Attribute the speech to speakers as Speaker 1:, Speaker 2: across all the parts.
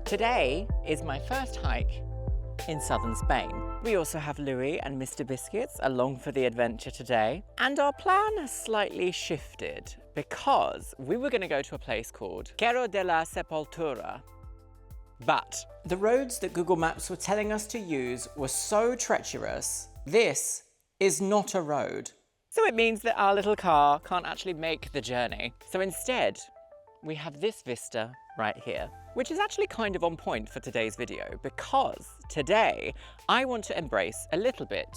Speaker 1: Today is my first hike in southern Spain. We also have Louis and Mr. Biscuits along for the adventure today. And our plan has slightly shifted because we were going to go to a place called Cerro de la Sepultura. But the roads that Google Maps were telling us to use were so treacherous. This is not a road. So it means that our little car can't actually make the journey. So instead, we have this vista right here, which is actually kind of on point for today's video because today I want to embrace a little bit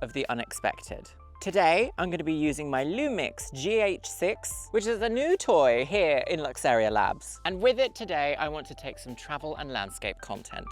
Speaker 1: of the unexpected. Today, I'm going to be using my Lumix GH6, which is a new toy here in Luxeria Labs. And with it today, I want to take some travel and landscape content.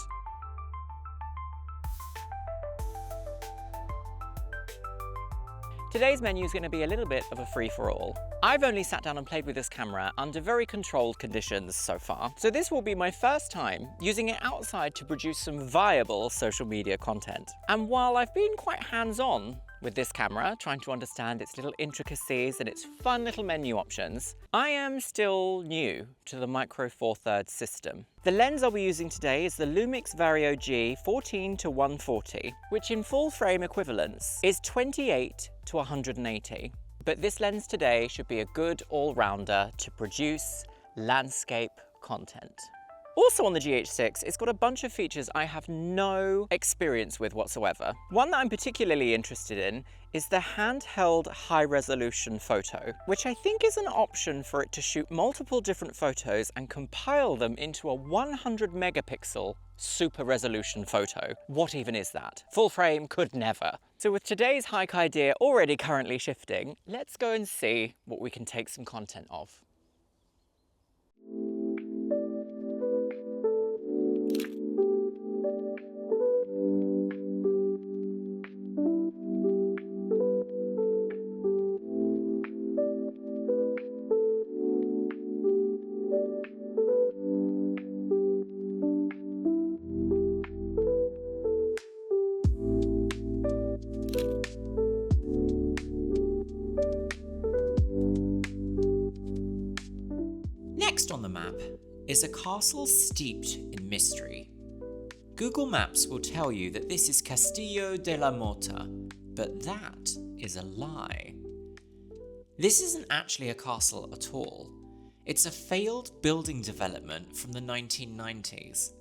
Speaker 1: Today's menu is going to be a little bit of a free-for-all. I've only sat down and played with this camera under very controlled conditions so far, so this will be my first time using it outside to produce some viable social media content. And while I've been quite hands-on with this camera, trying to understand its little intricacies and its fun little menu options, I am still new to the Micro Four Thirds system. The lens I'll be using today is the Lumix Vario G 14-140, which in full frame equivalence is 28 to 180. But this lens today should be a good all-rounder to produce landscape content. Also on the GH6, it's got a bunch of features I have no experience with whatsoever. One that I'm particularly interested in is the handheld high-resolution photo, which I think is an option for it to shoot multiple different photos and compile them into a 100 megapixel super resolution photo. What even is that? Full frame could never. So with today's hike idea already currently shifting, let's go and see what we can take some content of.
Speaker 2: Next on the map is a castle steeped in mystery. Google Maps will tell you that this is Castillo de la Mota, but that is a lie. This isn't actually a castle at all. It's a failed building development from the 1990s.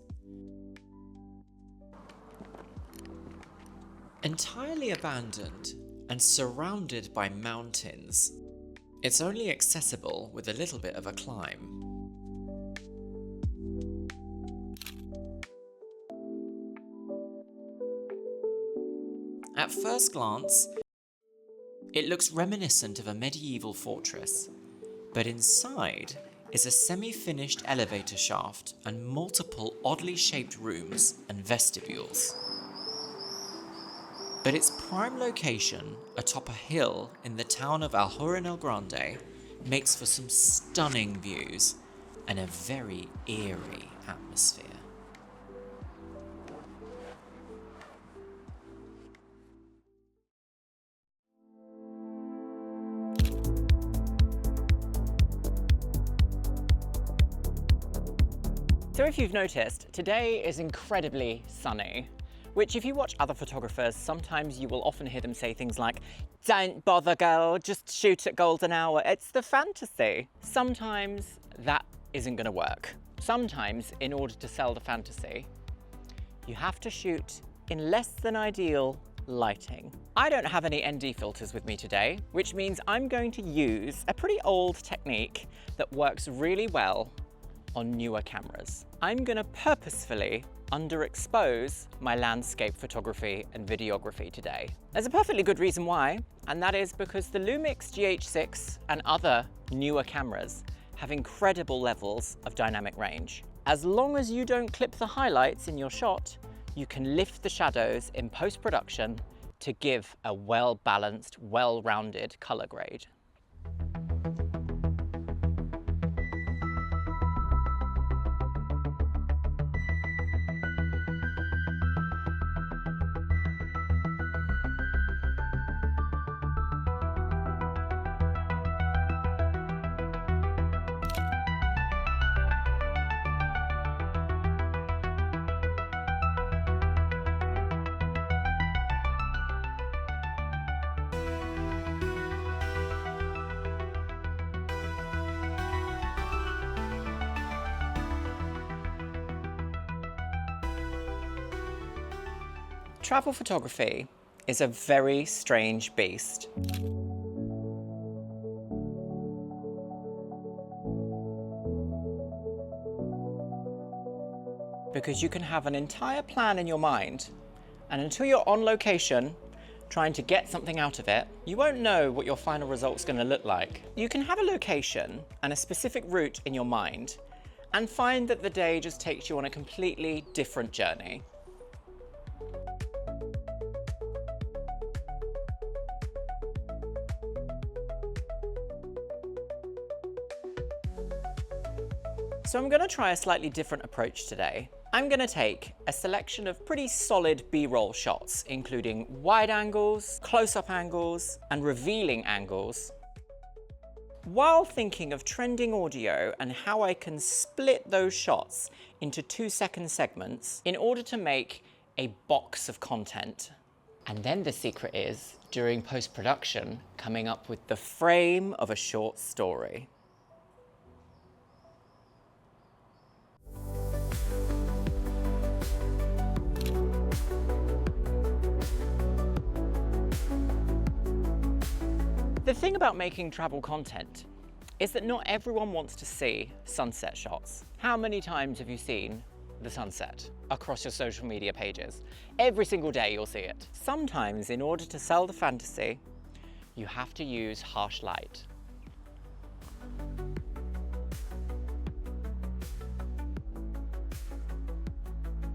Speaker 2: Entirely abandoned and surrounded by mountains, it's only accessible with a little bit of a climb. At first glance, it looks reminiscent of a medieval fortress, but inside is a semi-finished elevator shaft and multiple oddly shaped rooms and vestibules. But its prime location atop a hill in the town of Aljurin el Grande makes for some stunning views and a very eerie atmosphere.
Speaker 1: So if you've noticed, today is incredibly sunny, which if you watch other photographers, sometimes you will often hear them say things like, "Don't bother girl, just shoot at golden hour, it's the fantasy." Sometimes that isn't going to work. Sometimes, in order to sell the fantasy, you have to shoot in less than ideal lighting. I don't have any ND filters with me today, which means I'm going to use a pretty old technique that works really well on newer cameras. I'm going to purposefully underexpose my landscape photography and videography today. There's a perfectly good reason why, and that is because the Lumix GH6 and other newer cameras have incredible levels of dynamic range. As long as you don't clip the highlights in your shot, you can lift the shadows in post-production to give a well-balanced, well-rounded color grade. Travel photography is a very strange beast. Because you can have an entire plan in your mind, and until you're on location, trying to get something out of it, you won't know what your final result's going to look like. You can have a location and a specific route in your mind, and find that the day just takes you on a completely different journey. So I'm going to try a slightly different approach today. I'm going to take a selection of pretty solid B-roll shots, including wide angles, close-up angles, and revealing angles, while thinking of trending audio and how I can split those shots into 2-second segments in order to make a box of content. And then the secret is, during post-production, coming up with the frame of a short story. The thing about making travel content is that not everyone wants to see sunset shots. How many times have you seen the sunset across your social media pages? Every single day you'll see it. Sometimes, in order to sell the fantasy, you have to use harsh light.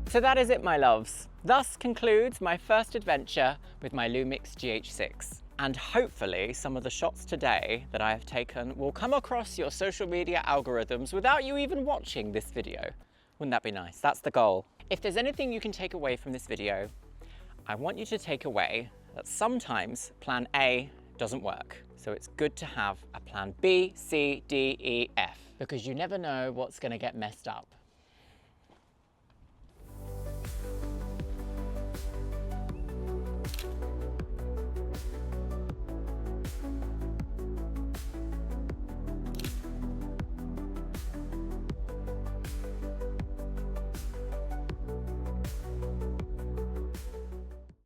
Speaker 1: So that is it, my loves. Thus concludes my first adventure with my Lumix GH6. And hopefully some of the shots today that I have taken will come across your social media algorithms without you even watching this video. Wouldn't that be nice? That's the goal. If there's anything you can take away from this video, I want you to take away that sometimes plan A doesn't work. So it's good to have a plan B, C, D, E, F, because you never know what's going to get messed up.